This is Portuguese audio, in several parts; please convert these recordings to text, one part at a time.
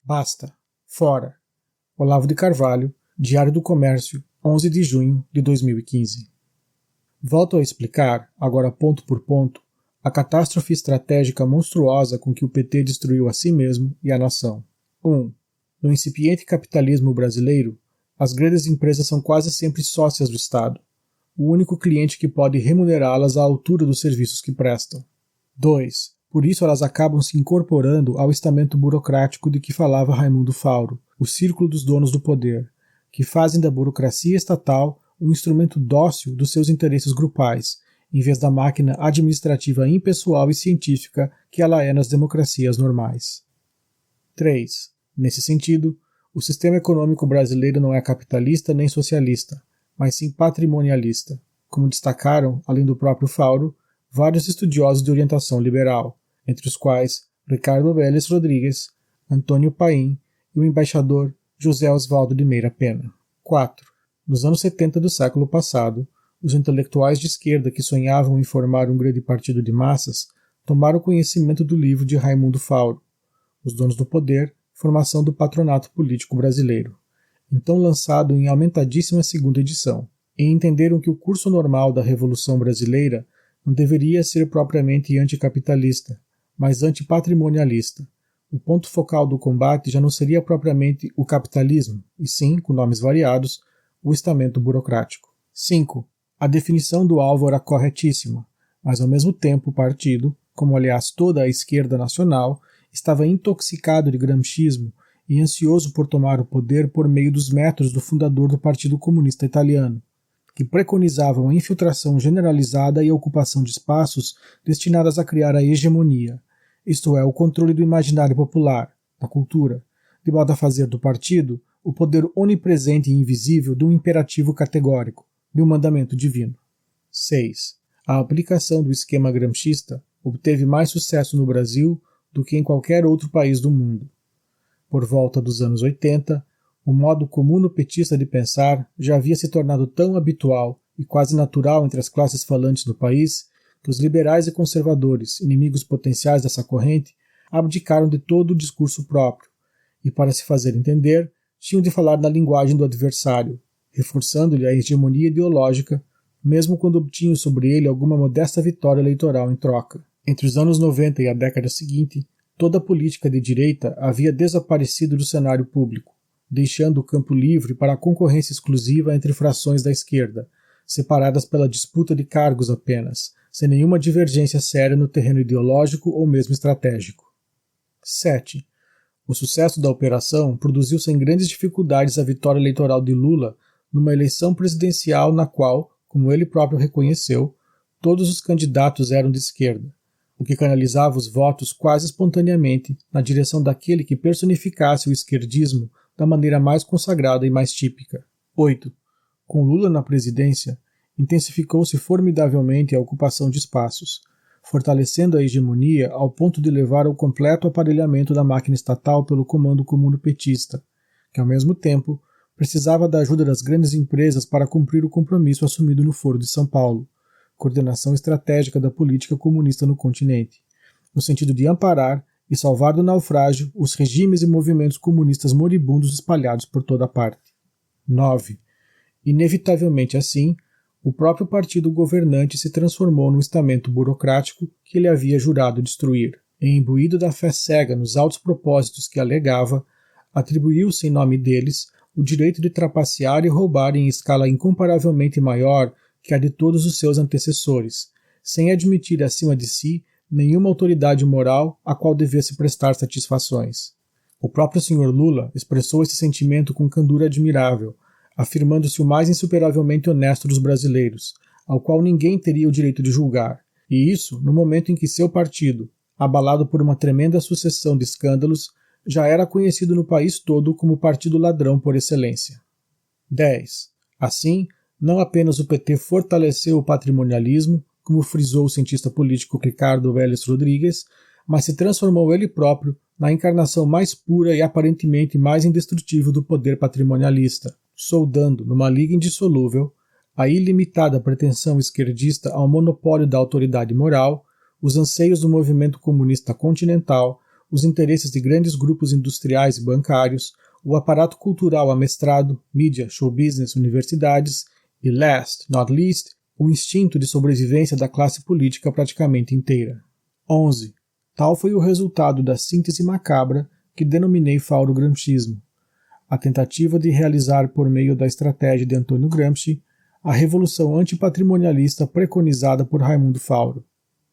Basta. Fora. Olavo de Carvalho, Diário do Comércio, 11 de junho de 2015. Volto a explicar, agora ponto por ponto, a catástrofe estratégica monstruosa com que o PT destruiu a si mesmo e a nação. 1. No incipiente capitalismo brasileiro, as grandes empresas são quase sempre sócias do Estado, o único cliente que pode remunerá-las à altura dos serviços que prestam. 2. Por isso elas acabam se incorporando ao estamento burocrático de que falava Raimundo Fauro, o círculo dos donos do poder, que fazem da burocracia estatal um instrumento dócil dos seus interesses grupais, em vez da máquina administrativa impessoal e científica que ela é nas democracias normais. 3. Nesse sentido, o sistema econômico brasileiro não é capitalista nem socialista, mas sim patrimonialista, como destacaram, além do próprio Fauro, vários estudiosos de orientação liberal, entre os quais Ricardo Vélez Rodrigues, Antônio Paim e o embaixador José Osvaldo de Meira Pena. 4. Nos anos 70 do século passado, os intelectuais de esquerda que sonhavam em formar um grande partido de massas tomaram conhecimento do livro de Raimundo Fauro, Os Donos do Poder, Formação do Patronato Político Brasileiro, então lançado em aumentadíssima segunda edição, e entenderam que o curso normal da Revolução Brasileira não deveria ser propriamente anticapitalista, mas antipatrimonialista. O ponto focal do combate já não seria propriamente o capitalismo, e sim, com nomes variados, o estamento burocrático. 5. A definição do alvo era corretíssima, mas ao mesmo tempo o partido, como aliás toda a esquerda nacional, estava intoxicado de gramscismo e ansioso por tomar o poder por meio dos métodos do fundador do Partido Comunista Italiano, que preconizavam a infiltração generalizada e a ocupação de espaços destinadas a criar a hegemonia, isto é, o controle do imaginário popular, da cultura, de modo a fazer do partido o poder onipresente e invisível de um imperativo categórico, de um mandamento divino. 6. A aplicação do esquema gramscista obteve mais sucesso no Brasil do que em qualquer outro país do mundo. Por volta dos anos 80, o modo comum petista de pensar já havia se tornado tão habitual e quase natural entre as classes falantes do país que os liberais e conservadores, inimigos potenciais dessa corrente, abdicaram de todo o discurso próprio e, para se fazer entender, tinham de falar na linguagem do adversário, reforçando-lhe a hegemonia ideológica, mesmo quando obtinham sobre ele alguma modesta vitória eleitoral em troca. Entre os anos 90 e a década seguinte, toda a política de direita havia desaparecido do cenário público, deixando o campo livre para a concorrência exclusiva entre frações da esquerda, separadas pela disputa de cargos apenas, sem nenhuma divergência séria no terreno ideológico ou mesmo estratégico. 7. O sucesso da operação produziu sem grandes dificuldades a vitória eleitoral de Lula numa eleição presidencial na qual, como ele próprio reconheceu, todos os candidatos eram de esquerda, o que canalizava os votos quase espontaneamente na direção daquele que personificasse o esquerdismo da maneira mais consagrada e mais típica. 8. Com Lula na presidência, intensificou-se formidavelmente a ocupação de espaços, fortalecendo a hegemonia ao ponto de levar ao completo aparelhamento da máquina estatal pelo comando comune petista, que ao mesmo tempo precisava da ajuda das grandes empresas para cumprir o compromisso assumido no Foro de São Paulo, coordenação estratégica da política comunista no continente, no sentido de amparar e salvar do naufrágio os regimes e movimentos comunistas moribundos espalhados por toda parte. 9. Inevitavelmente assim, o próprio partido governante se transformou no estamento burocrático que ele havia jurado destruir, e, imbuído da fé cega nos altos propósitos que alegava, atribuiu-se em nome deles o direito de trapacear e roubar em escala incomparavelmente maior que a de todos os seus antecessores, sem admitir acima de si nenhuma autoridade moral a qual devesse prestar satisfações. O próprio Sr. Lula expressou esse sentimento com candura admirável, afirmando-se o mais insuperavelmente honesto dos brasileiros, ao qual ninguém teria o direito de julgar, e isso no momento em que seu partido, abalado por uma tremenda sucessão de escândalos, já era conhecido no país todo como o partido ladrão por excelência. 10. Assim, não apenas o PT fortaleceu o patrimonialismo, como frisou o cientista político Ricardo Vélez Rodrigues, mas se transformou ele próprio na encarnação mais pura e aparentemente mais indestrutível do poder patrimonialista, soldando, numa liga indissolúvel, a ilimitada pretensão esquerdista ao monopólio da autoridade moral, os anseios do movimento comunista continental, os interesses de grandes grupos industriais e bancários, o aparato cultural amestrado, mídia, show business, universidades e, last not least, o instinto de sobrevivência da classe política praticamente inteira. 11. Tal foi o resultado da síntese macabra que denominei fauro-gramscismo, a tentativa de realizar por meio da estratégia de Antônio Gramsci a revolução antipatrimonialista preconizada por Raimundo Fauro.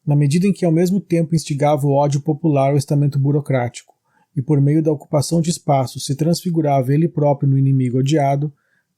Na medida em que ao mesmo tempo instigava o ódio popular ao estamento burocrático e por meio da ocupação de espaços se transfigurava ele próprio no inimigo odiado,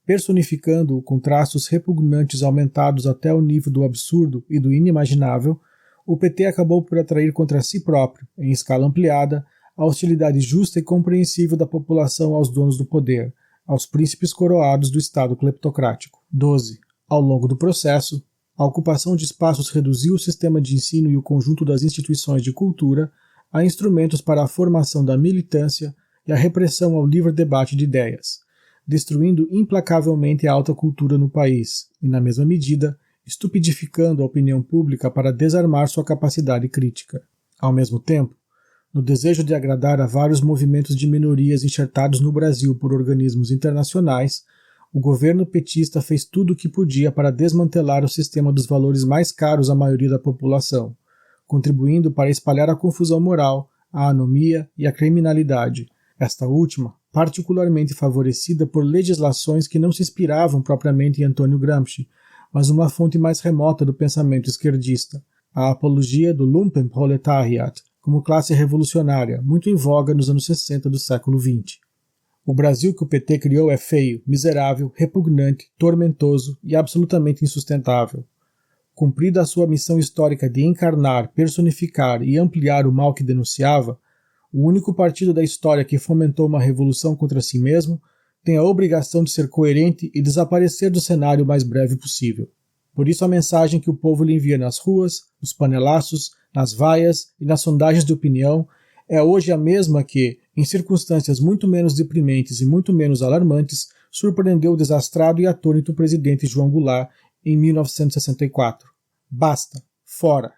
personificando-o com traços repugnantes aumentados até o nível do absurdo e do inimaginável, o PT acabou por atrair contra si próprio, em escala ampliada, a hostilidade justa e compreensível da população aos donos do poder, aos príncipes coroados do Estado cleptocrático. 12. Ao longo do processo, a ocupação de espaços reduziu o sistema de ensino e o conjunto das instituições de cultura a instrumentos para a formação da militância e a repressão ao livre debate de ideias, destruindo implacavelmente a alta cultura no país e, na mesma medida, estupidificando a opinião pública para desarmar sua capacidade crítica. Ao mesmo tempo, no desejo de agradar a vários movimentos de minorias enxertados no Brasil por organismos internacionais, o governo petista fez tudo o que podia para desmantelar o sistema dos valores mais caros à maioria da população, contribuindo para espalhar a confusão moral, a anomia e a criminalidade, esta última particularmente favorecida por legislações que não se inspiravam propriamente em Antônio Gramsci, mas uma fonte mais remota do pensamento esquerdista, a apologia do Lumpenproletariat, como classe revolucionária, muito em voga nos anos 60 do século XX. O Brasil que o PT criou é feio, miserável, repugnante, tormentoso e absolutamente insustentável. Cumprida a sua missão histórica de encarnar, personificar e ampliar o mal que denunciava, o único partido da história que fomentou uma revolução contra si mesmo tem a obrigação de ser coerente e desaparecer do cenário o mais breve possível. Por isso a mensagem que o povo lhe envia nas ruas, nos panelaços, nas vaias e nas sondagens de opinião é hoje a mesma que, em circunstâncias muito menos deprimentes e muito menos alarmantes, surpreendeu o desastrado e atônito presidente João Goulart em 1964. Basta! Fora!